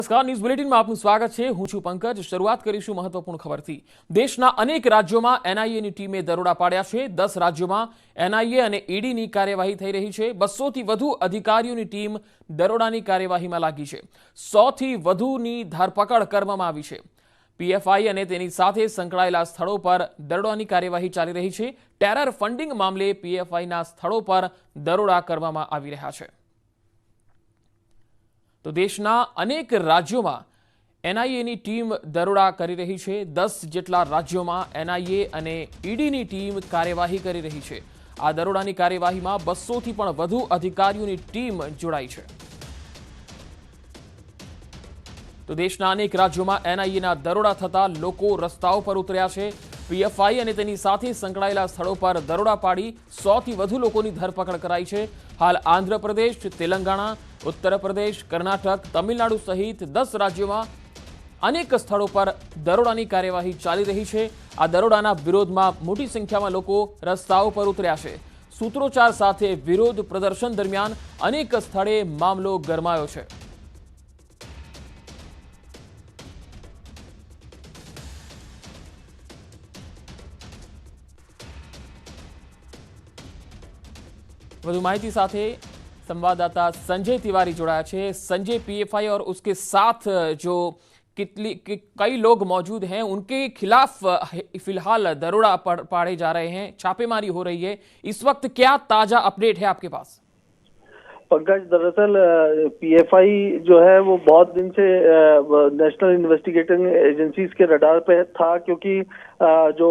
નમસ્કાર, ન્યૂઝ બુલેટિનમાં આપનું સ્વાગત છે. હું છું પંકજ. શરૂઆત કરીશું મહત્વપૂર્ણ ખબરથી. દેશના અનેક રાજ્યોમાં એનઆઈએની ટીમે દરોડા પાડ્યા છે. 10 રાજ્યોમાં એનઆઈએ અને ઈડીની કાર્યવાહી થઈ રહી છે. 200થી વધુ અધિકારીઓની ટીમ દરોડાની કાર્યવાહીમાં લાગી છે. 100થી વધુની ધરપકડ કરવામાં આવી છે. પીએફઆઈ અને તેની સાથે સંકળાયેલા સ્થળો પર દરોડાની કાર્યવાહી ચાલી રહી છે. ટેરર ફંડિંગ મામલે પીએફઆઈના સ્થળો પર દરોડા કરવામાં આવી રહ્યા છે. તો દેશના અનેક રાજ્યોમાં એનઆઈએની ટીમ દરોડા કરી રહી છે. 10 જેટલા રાજ્યોમાં એનઆઈએ અને ઈડીની ટીમ કાર્યવાહી કરી રહી છે. આ દરોડાની કાર્યવાહીમાં 200થી પણ વધુ અધિકારીઓની ટીમ જોડાઈ છે. તો દેશના અનેક રાજ્યોમાં એનઆઈએના દરોડા થતા લોકો રસ્તાઓ પર ઉતર્યા છે. પીએફઆઈ અને તેની સાથે સંકળાયેલા સ્થળો પર દરોડા પાડી 100થી વધુ લોકોની ધરપકડ કરાઈ છે. હાલ આંધ્રપ્રદેશ, તેલંગાણા, ઉત્તર પ્રદેશ, કર્ણાટક, તમિલનાડુ સહિત 10 રાજ્યોમાં અનેક સ્થળો પર દરોડાની કાર્યવાહી ચાલી રહી છે. આ દરોડાના વિરોધમાં મોટી સંખ્યામાં લોકો રસ્તાઓ પર ઉતર્યા છે. સૂત્રોચ્ચાર સાથે વિરોધ પ્રદર્શન દરમિયાન અનેક સ્થળે મામલો ગરમાયો છે. વધુ માહિતી સાથે संवाददाता संजय तिवारी जोड़ा है. संजय, पीएफआई और उसके साथ जो कई लोग मौजूद हैं उनके खिलाफ फिलहाल दरोड़ा पाड़े जा रहे हैं, छापेमारी हो रही है. इस वक्त क्या ताजा अपडेट है आपके पास? पंकज, दरअसल पीएफआई जो है वो बहुत दिन से नेशनल इन्वेस्टिगेटिंग एजेंसीज के रडार पे था, क्योंकि जो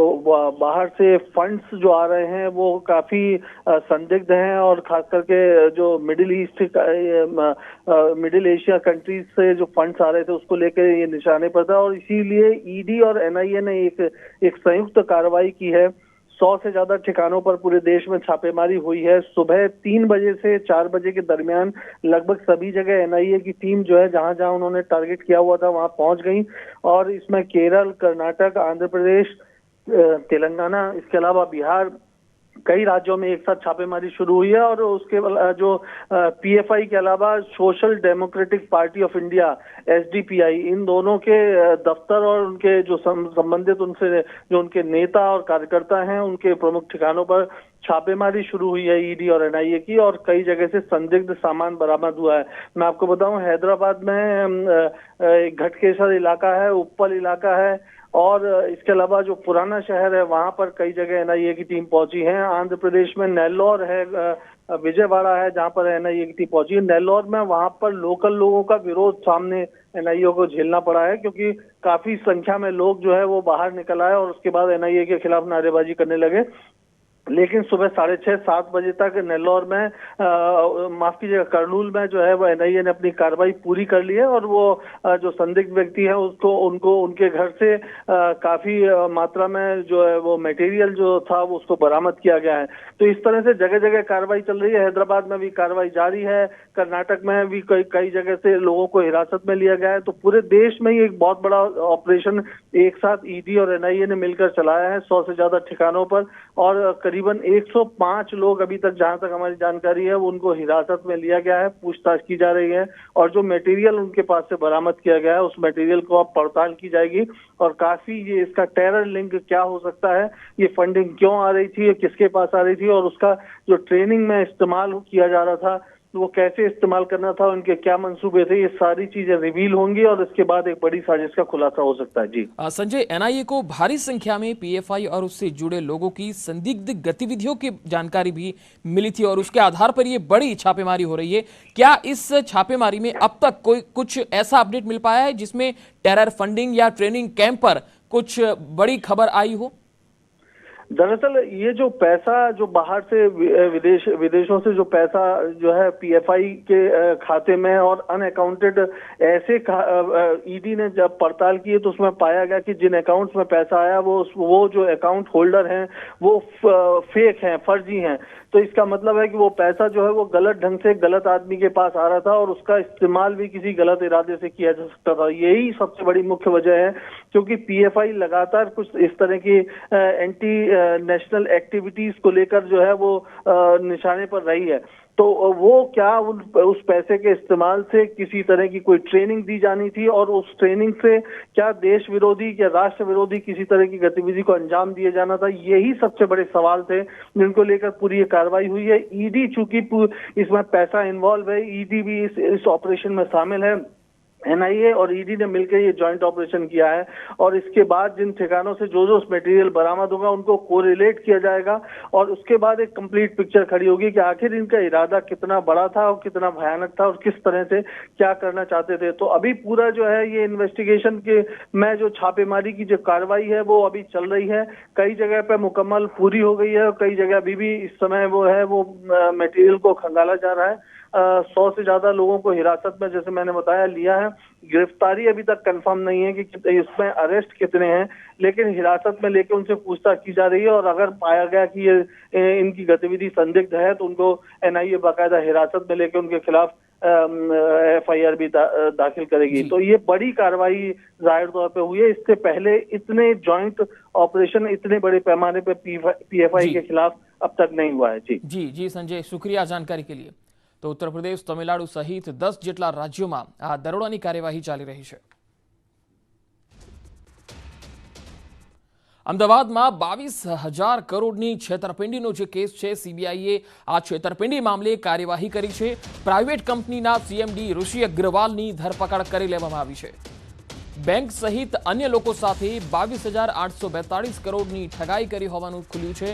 बाहर से फंड्स जो आ रहे हैं वो काफी संदिग्ध हैं, और खास करके जो मिडिल एशिया कंट्रीज से जो फंड्स आ रहे थे उसको लेकर ये निशाने पर था. और इसीलिए ईडी और एनआईए ने एक संयुक्त कार्रवाई की है. 100 से ज्यादा ठिकानों पर पूरे देश में छापेमारी हुई है. सुबह 3 बजे से 4 बजे के दरमियान लगभग सभी जगह एनआईए की टीम जो है जहां जहां उन्होंने टारगेट किया हुआ था वहां पहुंच गई. और इसमें केरल, कर्नाटक, आंध्र प्रदेश, तेलंगाना, इसके अलावा बिहार, कई राज्यों में एक साथ छापेमारी शुरू हुई है. और उसके जो पीएफआई के अलावा social democratic party of India SDPI, इन दोनों के दफ्तर और उनके जो संबंधित उनसे जो उनके नेता और कार्यकर्ता हैं उनके प्रमुख ठिकानों पर छापेमारी शुरू हुई है ईडी और एनआईए की. और कई जगह से संदिग्ध सामान बरामद हुआ है. मैं आपको बताऊं, हैदराबाद में घटकेसर इलाका है, उप्पल इलाका है, और इसके अलावा जो पुराना शहर है वहां पर कई जगह एनआईए की टीम पहुंची है. आंध्र प्रदेश में नेल्लोर है, विजयवाड़ा है जहां पर एनआईए की टीम पहुंची है. नेल्लोर में वहां पर लोकल लोगों का विरोध सामने एनआईए को झेलना पड़ा है, क्योंकि काफी संख्या में लोग जो है वो बाहर निकल आए और उसके बाद एनआईए के खिलाफ नारेबाजी करने लगे. लेकिन सुबह 6:30-7 बजे तक नेल्लोर में माफ कीजिएगा, कर्नूल में जो है वो एनआईए ने अपनी कार्रवाई पूरी कर ली है. और वो जो संदिग्ध व्यक्ति है उनको उनके घर से काफी मात्रा में जो है वो मटेरियल जो था वो उसको बरामद किया गया है. तो इस तरह से जगह जगह कार्रवाई चल रही है. हैदराबाद में भी कार्रवाई जारी है, कर्नाटक में भी कई जगह से लोगों को हिरासत में लिया गया है. तो पूरे देश में ही एक बहुत बड़ा ऑपरेशन एक साथ ईडी और एनआईए ने मिलकर चलाया है 100 से ज्यादा ठिकानों पर. और करीबन 105 लोग अभी तक, जहां तक हमारी जानकारी है, वो उनको हिरासत में लिया गया है, पूछताछ की जा रही है. और जो मटेरियल उनके पास से बरामद किया गया है उस मटेरियल को अब पड़ताल की जाएगी. और काफी ये इसका टेरर लिंक क्या हो सकता है, ये फंडिंग क्यों आ रही थी, ये किसके पास आ रही थी, और उसका जो ट्रेनिंग में इस्तेमाल किया जा रहा था वो कैसे इस्तेमाल करना था, उनके क्या मंसूबे थे, ये सारी चीजें रिवील होंगी. और इसके बाद एक बड़ी साजिश का खुलासा हो सकता है. जी संजय, एनआईए को भारी संख्या में पीएफआई और उससे जुड़े लोगों की संदिग्ध गतिविधियों की जानकारी भी मिली थी और उसके आधार पर ये बड़ी छापेमारी हो रही है. क्या इस छापेमारी में अब तक कोई कुछ ऐसा अपडेट मिल पाया है जिसमें टेरर फंडिंग या ट्रेनिंग कैंप पर कुछ बड़ी खबर आई हो? दरअसल ये जो पैसा जो बाहर से विदेशों से जो पैसा जो है पीएफआई के खाते में और अनअकाउंटेड ऐसे ईडी ने जब पड़ताल की तो उसमें पाया गया कि जिन अकाउंट्स में पैसा आया वो जो अकाउंट होल्डर हैं वो फेक हैं, फर्जी हैं. तो इसका मतलब है कि वो पैसा जो है वो गलत ढंग से गलत आदमी के पास आ रहा था और उसका इस्तेमाल भी किसी गलत इरादे से किया जा सकता था. यही सबसे बड़ी मुख्य वजह है, क्योंकि पीएफआई लगातार कुछ इस तरह की एंटी नेशनल एक्टिविटीज को लेकर जो है वो निशाने पर रही है. तो वो क्या उस पैसे के इस्तेमाल से किसी तरह की कोई ट्रेनिंग दी जानी थी और उस ट्रेनिंग से क्या देश विरोधी या राष्ट्र विरोधी किसी तरह की गतिविधि को अंजाम दिया जाना था, यही सबसे बड़े सवाल थे जिनको लेकर पूरी ये कार्रवाई हुई है। ईडी चूंकि इसमें पैसा इन्वॉल्व है, ईडी भी इस ऑपरेशन में शामिल है, एनआईए और ईडी ने मिलकर ये जॉइंट ऑपरेशन किया है और इसके बाद जिन ठिकानों से जो मटेरियल बरामद होगा उनको कोरिलेट किया जाएगा और उसके बाद एक कंप्लीट पिक्चर खड़ी होगी कि आखिर इनका इरादा कितना बड़ा था और कितना भयानक था और किस तरह से क्या करना चाहते थे। तो अभी पूरा जो है ये इन्वेस्टिगेशन के में जो छापेमारी की जो कार्रवाई है वो अभी चल रही है। कई जगह पे मुकम्मल पूरी हो गई है और कई जगह अभी भी इस समय वो मटेरियल को खंगाला जा रहा है। 100 से ज्यादा लोगों को हिरासत में, जैसे मैंने बताया, लिया है। गिरफ्तारी अभी तक कंफर्म नहीं है कि इसमें अरेस्ट कितने हैं, लेकिन हिरासत में लेकर उनसे पूछताछ की जा रही है और अगर पाया गया कि ये इनकी गतिविधि संदिग्ध है तो उनको एनआईए बाकायदा हिरासत में लेकर उनके खिलाफ एफआईआर भी दाखिल करेगी। तो ये बड़ी कार्रवाई जाहिर तौर पे हुई है। इससे पहले इतने जॉइंट ऑपरेशन इतने बड़े पैमाने पे पीएफआई के खिलाफ अब तक नहीं हुआ है। जी संजय, शुक्रिया जानकारी के लिए। तो उत्तर प्रदेश, तमिलनाडु सहित 10 જેટલા રાજ્યોમાં આ દરોડાની કાર્યવાહી ચાલી રહી છે। અમદાવાદમાં 22,000 કરોડની છેતરપિંડીનો જે કેસ છે, સીબીઆઈએ આ છેતરપિંડી મામલે કાર્યવાહી કરી છે। પ્રાઇવેટ કંપનીના સીએમડી ઋષિ અગ્રવાલની ધરપકડ કરી લેવામાં આવી છે। બેંક સહિત અન્ય લોકો સાથે 22,842 કરોડની ઠગાઈ કરી હોવાનું ખુલ્યું છે।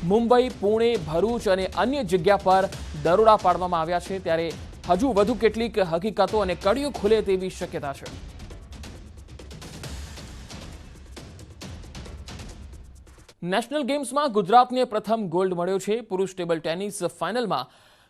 મુંબઈ, પુણે, ભરૂચ અને અન્ય જગ્યા પર દરોડા પાડવામાં આવ્યા છે, ત્યારે હજુ વધુ કેટલીક હકીકતો અને કડીઓ ખુલે તેવી શક્યતા છે। નેશનલ ગેમ્સમાં ગુજરાતને પ્રથમ ગોલ્ડ મળ્યો છે। પુરુષ ટેબલ ટેનિસ ફાઇનલમાં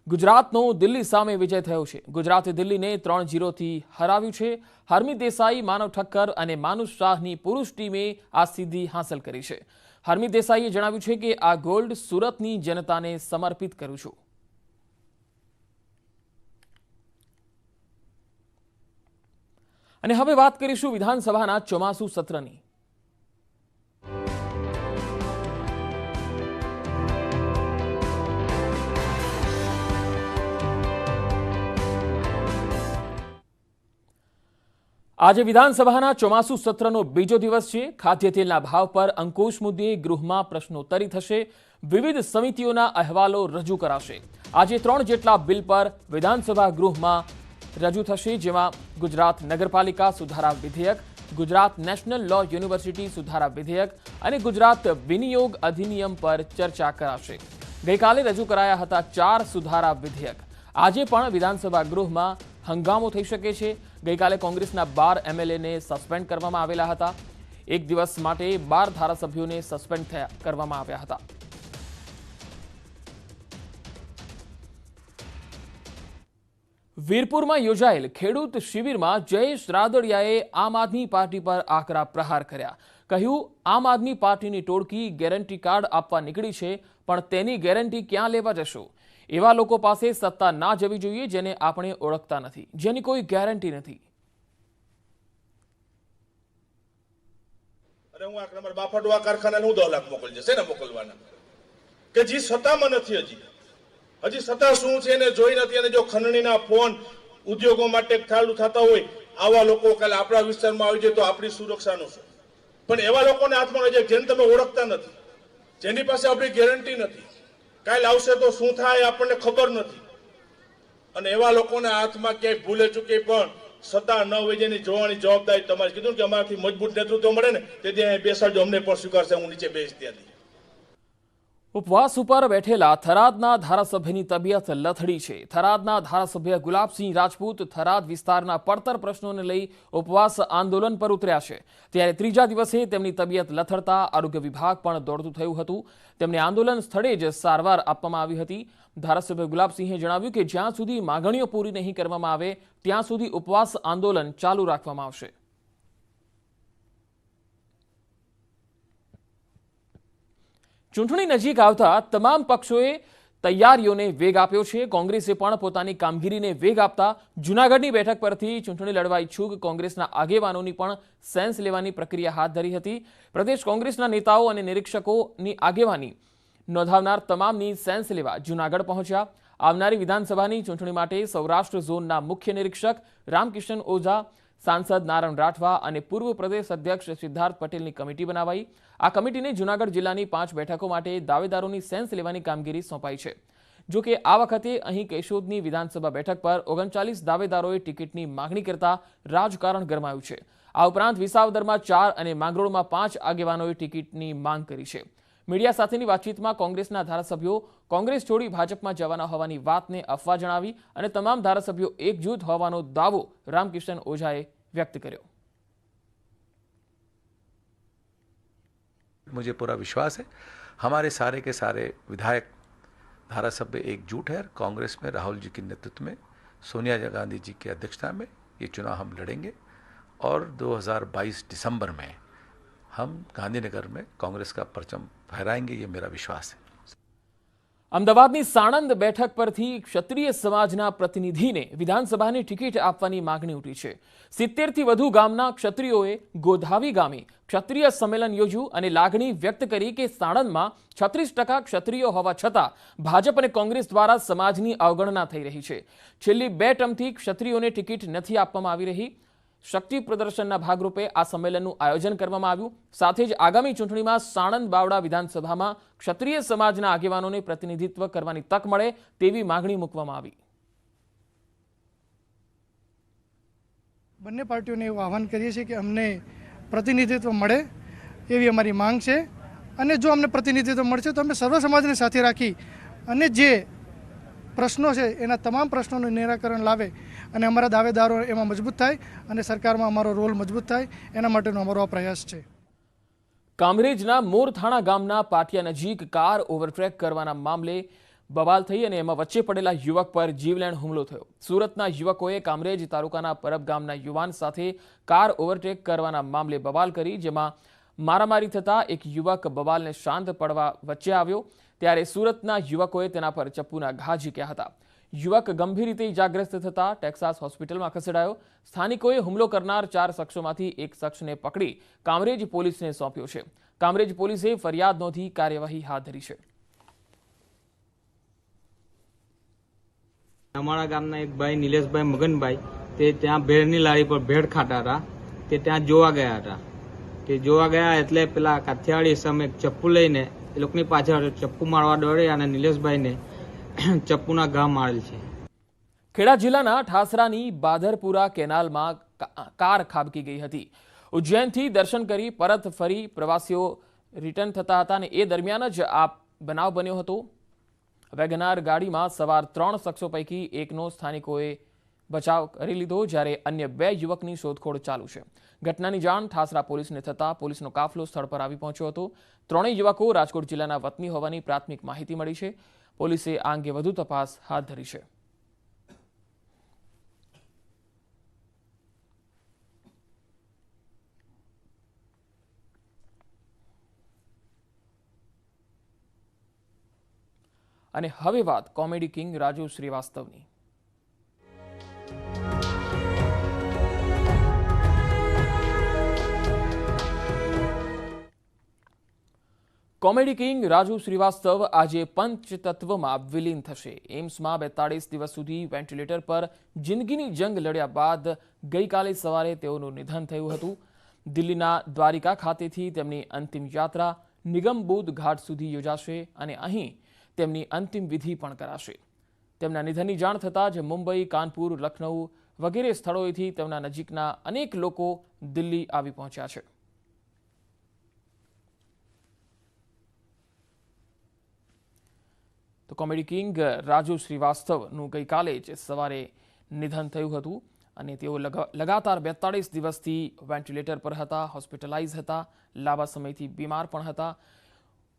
ગુજરાતનો દિલ્હી સામે વિજય થયો છે। ગુજરાતે દિલ્હીને 3-0 થી હરાવ્યું છે। હરમીત દેસાઈ, માનવ ઠક્કર અને માનુષ શાહની પુરુષ ટીમે આ સિદ્ધિ હાંસલ કરી છે। હરમીત દેસાઈએ જણાવ્યું છે કે આ ગોલ્ડ સુરતની જનતાને સમર્પિત કરું છું। અને હવે વાત કરીશું વિધાનસભાના ચોમાસુ સત્રની। આજે વિધાનસભાના ચોમાસુ સત્રનો બીજો દિવસ છે। ખાદ્ય તેલના ભાવ પર અંકુશ મુદ્દે ગૃહમાં પ્રશ્નોત્તરી થશે। વિવિધ સમિતિઓના અહેવાલો રજૂ કરાશે। આજે 3 જેટલા બિલ પર વિધાનસભા ગૃહમાં રજૂ થશે, જેમાં ગુજરાત નગરપાલિકા સુધારા વિધેયક, ગુજરાત નેશનલ લો યુનિવર્સિટી સુધારા વિધેયક અને ગુજરાત વિનિયોગ અધિનિયમ પર ચર્ચા કરાશે। ગઈકાલે રજૂ કરાયા હતા 4 સુધારા વિધેયક। આજે પણ વિધાનસભા ગૃહમાં હંગામો થઈ શકે છે। ગઈકાલે કોંગ્રેસના 12 એમએલએને સસ્પેન્ડ કરવામાં આવેલા હતા। એક દિવસ માટે 12 ધારાસભ્યોને સસ્પેન્ડ કરવામાં આવ્યા હતા। વીરપુરમાં યોજાયેલ ખેડૂત શિબિરમાં જયેશ રાદડિયાએ આમ આદમી પાર્ટી પર આકરા પ્રહાર કર્યા। કહ્યું, આમ આદમી પાર્ટીની ટોળકી ગેરંટી કાર્ડ આપવા નીકળી છે, પણ તેની ગેરંટી ક્યાં લેવા જશો? એવા લોકો પાસે સત્તા ના જવી જોઈએ જેને આપણે ઓળખતા નથી, જેની કોઈ ગેરંટી નથી। અરે હું આકરા મારા બાફાડવા કારખાનાને હું 10 લાખ મોકલી જશે ને મોકલવાના કે જે સત્તામાં નથી, હજી સત્તા શું છે એને જોઈ નથી। અને જો ખંડણીના ફોન ઉદ્યોગો માટે ચાલુ થતા હોય, આવા લોકો કાલે આપણા વિસ્તારમાં આવી જાય તો આપણી સુરક્ષાનું શું? પણ એવા લોકોને હાથમાં રહી જાય જેને તમે ઓળખતા નથી, જેની પાસે આપણી ગેરંટી નથી, કાલે આવશે તો શું થાય આપણને ખબર નથી। અને એવા લોકોના હાથમાં ક્યાંય ભૂલે ચૂકે પણ સત્તા ન હોય જેની જોવાની જવાબદારી તમારી। કીધું કે અમારાથી મજબૂત નેતૃત્વ મળે ને તેથી અહીં બેસાડજો, અમને પણ સ્વીકારશે, હું નીચે બેસી ત્યાંથી। ઉપવાસ ઉપર બેઠેલા થરાદના ધારાસભ્યની તબિયત લથડી છે। થરાદના ધારાસભ્ય ગુલાબસિંહ રાજપૂત થરાદ વિસ્તારના પડતર પ્રશ્નોને લઈ ઉપવાસ આંદોલન પર ઉતર્યા છે, ત્યારે ત્રીજા દિવસે તેમની તબિયત લથડતા આરોગ્ય વિભાગ પણ દોડતું થયું હતું। તેમને આંદોલન સ્થળે જ સારવાર આપવામાં આવી હતી। ધારાસભ્ય ગુલાબસિંહે જણાવ્યું કે જ્યાં સુધી માગણીઓ પૂરી નહીં કરવામાં આવે ત્યાં સુધી ઉપવાસ આંદોલન ચાલુ રાખવામાં આવશે। ચૂંટણી નજીક આવતા તમામ પક્ષોએ તૈયારીઓને વેગ આપ્યો છે। કોંગ્રેસે પણ પોતાની કામગીરીને વેગ આપતા જૂનાગઢની બેઠક પરથી ચૂંટણી લડવા ઇચ્છુક કોંગ્રેસના આગેવાનોની પણ સેન્સ લેવાની પ્રક્રિયા હાથ ધરી હતી। પ્રદેશ કોંગ્રેસના નેતાઓ અને નિરીક્ષકોની આગેવાની નોંધાવનાર તમામની સેન્સ લેવા જૂનાગઢ પહોંચ્યા। આવનારી વિધાનસભાની ચૂંટણી માટે સૌરાષ્ટ્ર ઝોનના મુખ્ય નિરીક્ષક રામકિશન ઓઝા, સાંસદ નારણ રાઠવા અને પૂર્વ પ્રદેશ અધ્યક્ષ સિદ્ધાર્થ પટેલની કમિટી બનાવાઈ. આ કમિટીને જૂનાગઢ જિલ્લાની 5 બેઠકો માટે દાવેદારોની સેન્સ લેવાની કામગીરી સોંપાઈ છે. જો કે આ વખતે અહીં કેશોદની વિધાનસભા બેઠક પર 39 દાવેદારોએ ટિકિટની માગણી કરતા રાજકારણ ગરમાયું છે. આ ઉપરાંત વિસાવદરમાં 4 અને માંગરોળમાં 5 આગેવાનોએ ટિકિટની માંગ કરી છે. મીડિયા સાથેની વાતચીતમાં કોંગ્રેસના ધારાસભ્યો કોંગ્રેસ છોડી ભાજપમાં જવાના હોવાની વાતને અફવા જણાવી અને તમામ ધારાસભ્યો એકજૂથ હોવાનો દાવો રામકિશન ઓઝાએ व्यक्त કર્યો. मुझे पूरा विश्वास है हमारे सारे के सारे विधायक धारासभ्य एकजुट है. कांग्रेस में राहुल जी के नेतृत्व में सोनिया गांधी जी की अध्यक्षता में ये चुनाव हम लड़ेंगे और 2022 दिसंबर में हम गांधीनगर में कांग्रेस का परचम फहराएंगे, ये मेरा विश्वास है. અમદાવાદની સાણંદ બેઠક પરથી ક્ષત્રિય સમાજના પ્રતિનિધિને વિધાનસભાની ટિકિટ આપવાની માગણી ઉઠી છે. 70થી વધુ ગામના ક્ષત્રિયોએ ગોધાવી ગામે ક્ષત્રિય સંમેલન યોજ્યું અને લાગણી વ્યક્ત કરી કે સાણંદમાં 36% ક્ષત્રિયો હોવા છતાં ભાજપ અને કોંગ્રેસ દ્વારા સમાજની અવગણના થઈ રહી છે. છેલ્લી 2 ટર્મથી ક્ષત્રિયોને ટિકિટ નથી આપવામાં આવી રહી. શક્તિ પ્રદર્શનના ભાગરૂપે આ સંમેલનનું આયોજન કરવામાં આવ્યું. સાથે જ આગામી ચૂંટણીમાં સાણંદ બાવડા વિધાનસભામાં ક્ષત્રિય સમાજના આગેવાનોને પ્રતિનિધિત્વ કરવાની તક મળે તેવી માગણી મૂકવામાં આવી. બંને પાર્ટીઓને એવું આહવાન કરીએ છીએ કે અમને પ્રતિનિધિત્વ મળે એવી અમારી માંગ છે અને જો અમને પ્રતિનિધિત્વ મળશે તો અમે સર્વ સમાજને સાથે રાખી અને જે પ્રશ્નો છે એના તમામ પ્રશ્નોનું નિરાકરણ લાવે અને અમારા દાવેદારો એમાં મજબૂત થાય અને સરકારમાં અમારો રોલ મજબૂત થાય એના માટેનો અમારો આ પ્રયાસ છે. કામરેજના મોરથાણા ગામના પાટિયા નજીક કાર ઓવરટેક કરવાના મામલે બવાલ થઈ અને એમાં વચ્ચે પડેલા યુવક પર જીવલેણ હુમલો થયો. સુરતના યુવકોએ કામરેજ તાલુકાના પરબ ગામના યુવાન સાથે કાર ઓવરટેક કરવાના મામલે બવાલ કરી, જેમાં મારામારી થતાં એક યુવક બવાલને શાંત પડવા વચ્ચે આવ્યો ત્યારે સુરતના યુવકોએ તેના પર ચપ્પુના ઘા ઝીક્યા હતા. યુવક ગંભીર રીતે ઇજાગ્રસ્ત થતા ટેક્સાસ હોસ્પિટલમાં ખસેડાયો. સ્થાનિકોએ હુમલો કરનાર 4 શખ્સોમાંથી એક શખ્સને પકડી કામરેજ પોલીસને સોંપ્યો છે. કામરેજ પોલીસે ફરિયાદ નોંધી કાર્યવાહી હાથ ધરી છે. અમારા ગામના એક ભાઈ નિલેશભાઈ મગનભાઈ તે ત્યાં ભેળની લારી પર ભેળ ખાતા હતા. તે ત્યાં જોવા ગયા હતા. તે જોવા ગયા એટલે પેલા કાઠિયાવાડી સામે ચપ્પુ લઈને એ લોકોની પાછળ ચપ્પુ મારવા દોડે અને નિલેશભાઈને ચપ્પુના ઘા મારેલ છે. ખેડા જિલ્લાના ઠાસરાની બાદરપુરા કેનાલમાં કાર ખાબકી ગઈ હતી. ઉજ્જૈનથી દર્શન કરી પરત ફરી પ્રવાસીઓ રિટર્ન થતા હતા અને એ દરમિયાન જ આ બનાવ બન્યો હતો. વેગનાર ગાડીમાં સવાર 3 શખ્સો પૈકી એકનો સ્થાનિકોએ બચાવ કરી લીધો, જ્યારે અન્ય 2 યુવકની શોધખોળ ચાલુ છે. ઘટનાની જાણ ઠાસરા પોલીસને થતાં પોલીસનો કાફલો સ્થળ પર આવી પહોંચ્યો હતો. 3 યુવકો રાજકોટ જિલ્લાના વતની હોવાની પ્રાથમિક માહિતી મળી છે. પોલીસે આ અંગે વધુ તપાસ હાથ ધરી છે. અને હવે વાત કોમેડી કિંગ રાજુ શ્રીવાસ્તવની. કોમેડી કિંગ રાજુ શ્રીવાસ્તવ આજે પંચતત્વમાં વિલીન થશે. એમ્સમાં 42 દિવસ સુધી વેન્ટિલેટર પર જિંદગીની જંગ લડ્યા બાદ ગઈકાલે સવારે તેઓનું નિધન થયું હતું. દિલ્હીના દ્વારિકા ખાતેથી તેમની અંતિમ યાત્રા નિગમબોધ ઘાટ સુધી યોજાશે અને અહીં તેમની અંતિમ વિધિ પણ કરાશે. તેમના નિધનની જાણ થતાં જ મુંબઈ, કાનપુર, લખનઉ વગેરે સ્થળોએથી તેમના નજીકના અનેક લોકો દિલ્હી આવી પહોંચ્યા છે. તો કોમેડી કિંગ રાજુ શ્રીવાસ્તવનું ગઈકાલે જ સવારે નિધન થયું હતું અને તેઓ લગાતાર 42 દિવસથી વેન્ટિલેટર પર હતા, હોસ્પિટલાઇઝ હતા, લાંબા સમયથી બીમાર પણ હતા.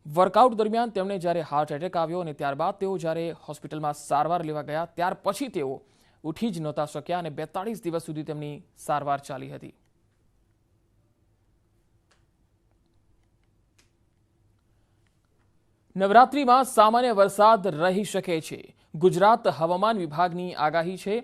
વર્કઆઉટ દરમિયાન તેમને જ્યારે હાર્ટ એટેક આવ્યો અને ત્યારબાદ તેઓ જ્યારે હોસ્પિટલમાં સારવાર લેવા ગયા ત્યાર પછી તેઓ ઉઠી જ નહોતા શક્યા અને 42 દિવસ સુધી તેમની સારવાર ચાલી હતી. નવરાત્રિમાં સામાન્ય વરસાદ રહી શકે છે. ગુજરાત હવામાન વિભાગની આગાહી છે.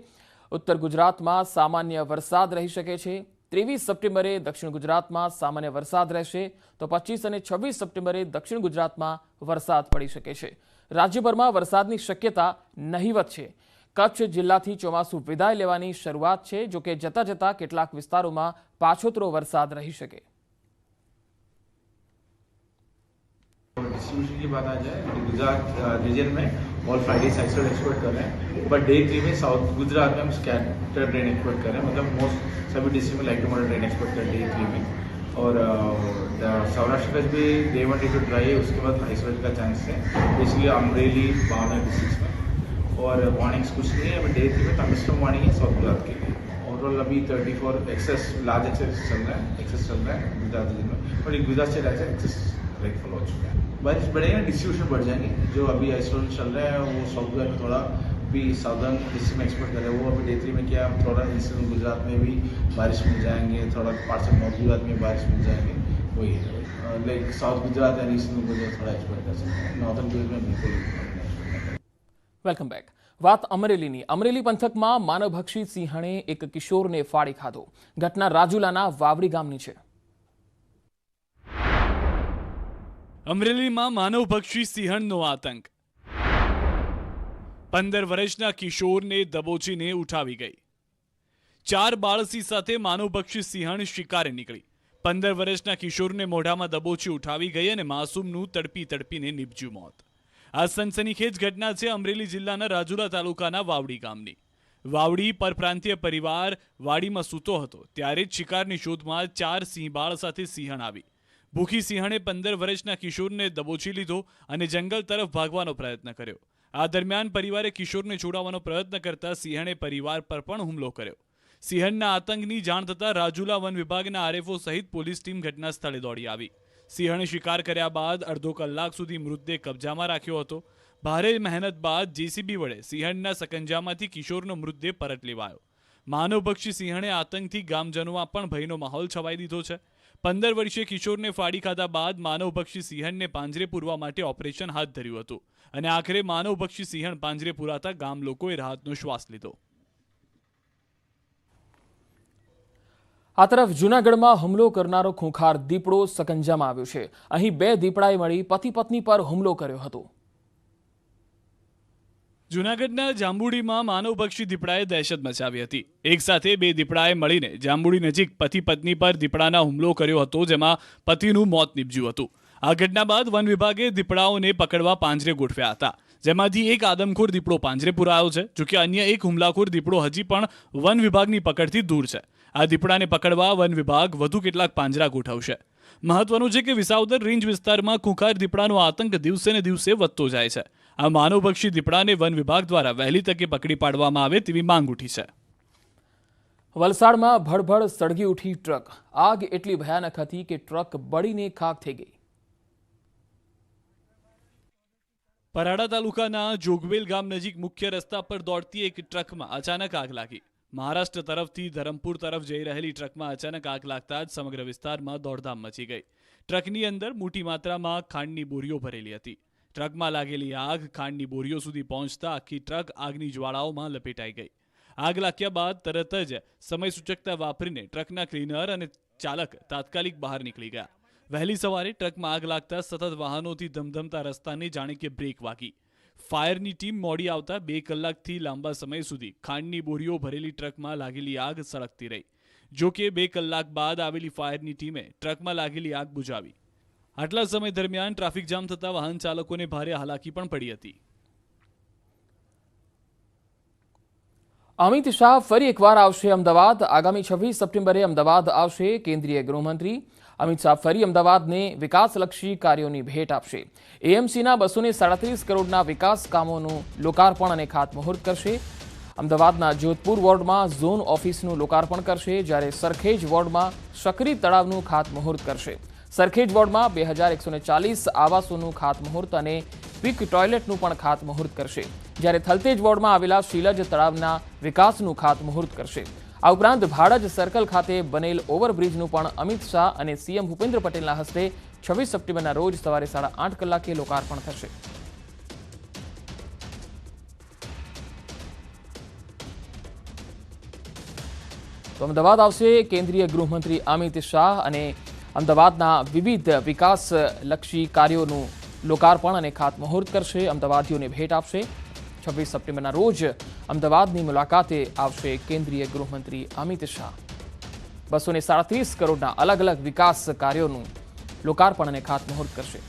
ઉત્તર ગુજરાતમાં સામાન્ય વરસાદ રહી શકે છે. 23 સપ્ટેમ્બરે દક્ષિણ ગુજરાતમાં સામાન્ય વરસાદ રહેશે તો 25 અને 26 સપ્ટેમ્બરે દક્ષિણ ગુજરાતમાં વરસાદ પડી શકે છે. રાજ્યભરમાં વરસાદની શક્યતા નહીવત છે. કચ્છ જિલ્લાથી ચોમાસું વિદાય લેવાની શરૂઆત છે. જોકે જતા જતા કેટલાક વિસ્તારોમાં પાછોતરો વરસાદ રહી શકે. डिस्ट्रीब्यूशन की बात आ जाए तो गुजरात रीजन में ऑल फ्राइडे साइक्लोन एक्सपोर्ट कर रहे हैं, बट डे 3 में साउथ गुजरात में हम स्कैटर रेन एक्सपोर्ट कर रहे हैं, मतलब मोस्ट सभी डिस्ट्रिक्ट में light to moderate rain export कर डे 3 में. और सौराष्ट्र का भी डे 1 डे 2 ड्राई है, उसके बाद आइसोलेट का चांस है बेसिकली अमरेली बावना डिस्ट्रिक्ट में. और वार्निंग्स कुछ नहीं है, अभी डे 3 में थंडरस्टॉर्म वार्निंग है साउथ गुजरात के लिए. ओवरऑल अभी 34 लार्ज एक्सेस चल रहा है गुजरात रीजन में, और गुजरात से एक्सेस रेनफॉल हो चुका है. बारिश बढ़ेगा, डिस्ट्रीब्यूशन बढ़ जाएंगे. जो अभी आइसोलेशन चल रहा है वो साउथ गुजरात में थोड़ा भी साउदर्न डिस्ट्रिक्ट में एक्सपोर्ट कर रहे हैं, वो अभी डे 3 में क्या थोड़ा ईस्टर्न गुजरात में भी बारिश मिल जाएंगे, थोड़ा पार्ट्स ऑफ नॉर्थ गुजरात में बारिश मिल जाएंगे. वही है like south Gujarat and eastern Gujarat थोड़ा एक्सपोर्ट कर सकते हैं, नॉर्थन गुजरात में बिल्कुल. Welcome back. વાત અમરેલીની. અમરેલી પંથકમાં માનવભક્ષી સિંહણે એક કિશોરને ફાડી ખાધો. ઘટના રાજુલાના વાવડી ગામની છે. અમરેલીમાં માનવભક્ષી સિંહણનો આતંક. 15 વર્ષના કિશોરને દબોચીને ઉઠાવી ગઈ. 4 બાળસી સાથે માનવભક્ષી સિંહણ શિકારે નીકળી. 15 વર્ષના કિશોરને મોઢામાં દબોચી ઉઠાવી ગઈ અને માસૂમનું તડપી તડપીને નીપજ્યું મોત. આ સનસનીખેજ ઘટના છે અમરેલી જિલ્લાના રાજુલા તાલુકાના વાવડી ગામની. વાવડી પરપ્રાંતીય પરિવાર વાડીમાં સૂતો હતો ત્યારે જ શિકારની શોધમાં 4 સિંહબાળ સાથે સિંહણ આવી. ભૂખી સિંહણે 15 વર્ષના કિશોરને દબોચી લીધો અને જંગલ તરફ ભાગવાનો પ્રયત્ન કર્યો. આ દરમિયાન પરિવારે કિશોરને છોડાવવાનો પ્રયત્ન કરતા સિંહણે પરિવાર પર પણ હુમલો કર્યો. સિંહણના આતંકની જાણ થતાં રાજુલા વન વિભાગના આરએફઓ સહિત પોલીસ ટીમ ઘટના સ્થળે દોડી આવી. સિંહણે શિકાર કર્યા બાદ અડધો કલાક સુધી મૃતદેહ કબજામાં રાખ્યો હતો. ભારે મહેનત બાદ જેસીબી વડે સિંહણના સકંજામાંથી કિશોરનો મૃતદેહ પરત લેવાયો. માનવભક્ષી સિંહણે આતંકથી ગામજનોમાં પણ ભયનો માહોલ છવાઈ દીધો છે. 15 વર્ષીય કિશોરને ફાડી ખાધા બાદ માનવભક્ષી સિંહણને પાંજરે પૂરવા માટે ઓપરેશન હાથ ધર્યું હતું અને આખરે માનવભક્ષી સિંહણ પાંજરે પૂરાતા ગામ લોકોએ રાહતનો શ્વાસ લીધો. આ તરફ જૂનાગઢમાં હુમલો કરનારો ખૂંખાર દીપડો સકંજામાં આવ્યો છે. અહીં 2 દીપડાએ મળી પતિ પત્ની પર હુમલો કર્યો હતો. જૂનાગઢના જાંબુડીમાં માનવભક્ષી દીપડાએ દહેશત મચાવી હતી. એક સાથે 2 દીપડાએ મળીને જાંબુડી નજીક પતિ પત્ની પર દીપડાના હુમલો કર્યો હતો, જેમાં પતિનું મોત નીપજ્યું હતું. આ ઘટના બાદ વન વિભાગે દીપડાઓને પકડવા પાંજરે ગોઠવ્યા હતા, જેમાંથી એક આદમખોર દીપડો પાંજરે પુરાયો છે. જોકે અન્ય એક હુમલાખોર દીપડો હજી પણ વન વિભાગની પકડથી દૂર છે. આ દીપડાને પકડવા વન વિભાગ વધુ કેટલાક પાંજરા ગોઠવશે. મહત્વનું છે કે વિસાવદર રેન્જ વિસ્તારમાં ખૂંખાર દીપડાનો આતંક દિવસે ને દિવસે વધતો જાય છે. આ માનવભક્ષી દીપડાને વન વિભાગ દ્વારા વહેલી તકે પકડી પાડવામાં આવે તેવી માંગ ઉઠી છે. વલસાડમાં ભડભડ સળગી ઉઠી ટ્રક. આગ એટલી ભયાનક હતી કે ટ્રક બળીને ખાખ થઈ ગઈ. પરાડા તાલુકાના જોગવેલ ગામ નજીક મુખ્ય રસ્તા પર દોડતી એક ટ્રકમાં અચાનક આગ લાગી. મહારાષ્ટ્ર તરફથી ધરમપુર તરફ જઈ રહેલી ટ્રકમાં અચાનક આગ લાગતા જ સમગ્ર વિસ્તારમાં દોડધામ મચી ગઈ. ટ્રકની અંદર મોટી માત્રામાં ખાંડની બોરીઓ ભરેલી હતી. ટ્રકમાં લાગેલી આગ ખાંડની બોરીઓ સુધી પહોંચતા આખી ટ્રક આગની જ્વાળાઓમાં લપેટાઈ ગઈ. આગ લાગ્યા બાદ તરત જ સમય સૂચકતા વાપરીને ટ્રકના ક્લીનર અને ચાલક તાત્કાલિક બહાર નીકળી ગયા. વહેલી સવારે ટ્રકમાં આગ લાગતા સતત વાહનોથી ધમધમતા રસ્તાને જાણે કે બ્રેક વાગી. ફાયરની ટીમ મોડી આવતા 2 કલાકથી લાંબા સમય સુધી ખાંડની બોરીઓ ભરેલી ટ્રકમાં લાગેલી આગ સળગતી રહી. જો કે 2 કલાક બાદ આવેલી ફાયરની ટીમે ટ્રકમાં લાગેલી આગ બુઝાવી. આટલા સમય દરમિયાન ટ્રાફિક જામ થતા વાહન ચાલકોને ભારે હાલાકી પણ પડી હતી. અમિત શાહ ફરી એકવાર આવશે અમદાવાદ. આગામી 26 સપ્ટેમ્બરે અમદાવાદ આવશે કેન્દ્રીય ગૃહમંત્રી. અમિત શાહ ફરી અમદાવાદને વિકાસલક્ષી કાર્યોની ભેટ આપશે. એએમસીના 237 કરોડના વિકાસ કામોનું લોકાર્પણ અને ખાતમુહૂર્ત કરશે. અમદાવાદના જોધપુર વોર્ડમાં ઝોન ઓફિસનું લોકાર્પણ કરશે, જ્યારે સરખેજ વોર્ડમાં શકરી તળાવનું ખાતમુહૂર્ત કરશે. સરખેજ વોર્ડમાં 2140 આવાસોનું ખાતમુહૂર્ત અને પીક ટોયલેટનું પણ ખાતમુહૂર્ત કરશે, જ્યારે થલતેજ વોર્ડમાં આવેલા શીલજ તળાવના વિકાસનું ખાતમુહૂર્ત કરશે. આ ઉપરાંત ભાડજ સર્કલ ખાતે બનેલ ઓવરબ્રિજનું પણ અમિત શાહ અને સીએમ ભૂપેન્દ્ર પટેલના હસ્તે 26 સપ્ટેમ્બરના રોજ સવારે 8:30 કલાકે લોકાર્પણ થશે. તો અમદાવાદ આવશે કેન્દ્રીય ગૃહમંત્રી અમિત શાહ અને અમદાવાદના વિવિધ વિકાસલક્ષી કાર્યોનું લોકાર્પણ અને ખાતમુહૂર્ત કરશે, અમદાવાદીઓને ભેટ આપશે. 26 સપ્ટેમ્બરના રોજ અમદાવાદની મુલાકાતે આવશે કેન્દ્રીય ગૃહમંત્રી અમિત શાહ. 237 કરોડના અલગ અલગ વિકાસ કાર્યોનું લોકાર્પણ અને ખાતમુહૂર્ત કરશે.